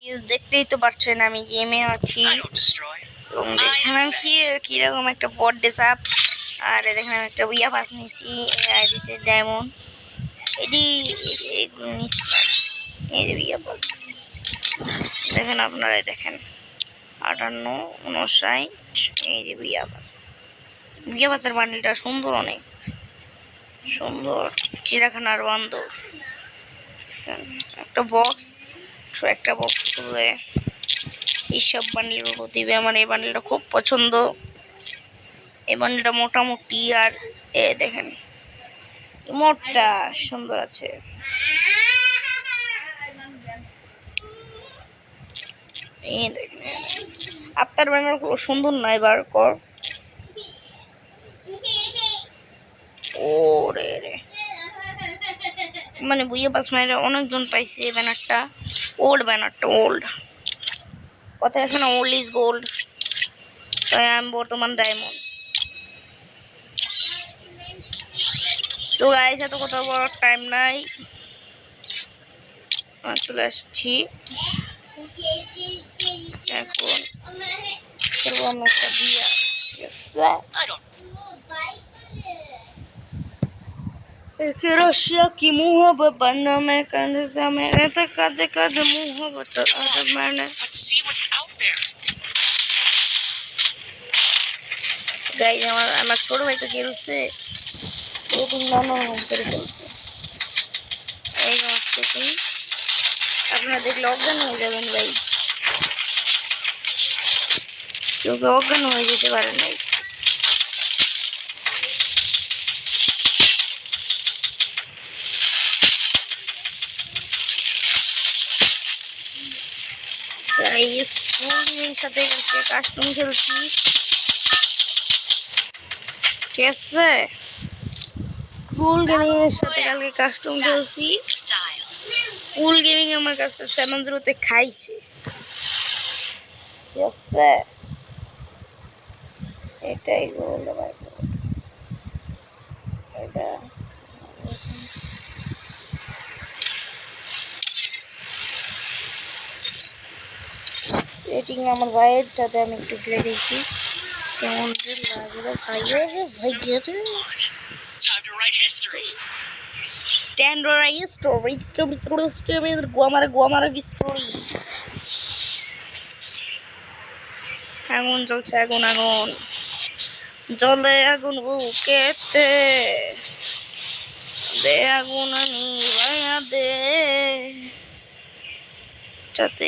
দেখতেই তো পারছেন আমি গেমে আছি এবং দেখেন আমি কিরকম একটা বড্ডে সাপ আর দেখেন আমি একটা উইয়া পাস নিয়েছি আইডিতে ডায়মন্ড এটি এগুলো নিচ্ছিলাম এই যে উইয়া পাস দেখেন আপনারাই দেখেন 58 59 এই যে উইয়া পাসের বান্ডিলটা সুন্দর অনেক সুন্দর চিড়াখানার বান্দর একটা বক্স খুলে এইসব বান্ডিল দিবে আমার এই বান্ডিলটা খুব পছন্দ এই বান্ডিলটা মোটামুটি আর এ দেখেন মোটটা সুন্দর আছে এই দেখেন আপনার ব্যানার সুন্দর না এবার কর ওরে রে মানে বুইয়া পাস মাইরে অনেকজন পাইছে এই ব্যানারটা ওল্ড কথা আছে না ওল্ড ইজ গোল্ড তাই আমি বর্তমান ডায়মন্ড তো গাইস এত কথা বলার টাইম নাই চলে আসছি এখন খেলবো আমরা একটা বিয়া रशिया की मोहब्बत बनना मैं कंधा मेरे तो कद मोहब्बत और मैंने गाइस আমার ছোট ভাই তো খেলছে এরকম নানা করে খেলছে এই হচ্ছে কি আপনারা দেখলে অজ্ঞান হয়ে যাবেন ভাই কেউ অজ্ঞান হয়ে যেতে পারে নাই সাথে কাস্টম খেলছি ঠিক আছে কুল গেমিং এর সাথে কালকে কাস্টম খেলছি কুল গেমিং আমার কাছে 7-0 খাইছে ঠিক আছে এটাই বলতে পারবো এটা সেটিং আমার ভাইয়েরটাতে আমি একটু খেলে দেখি কেমন লাগলো ভাইয়ের আগুন জ্বলছে আগুন জলে আগুন বুকেতে দে আগুন নিভাইয়া দে যাতে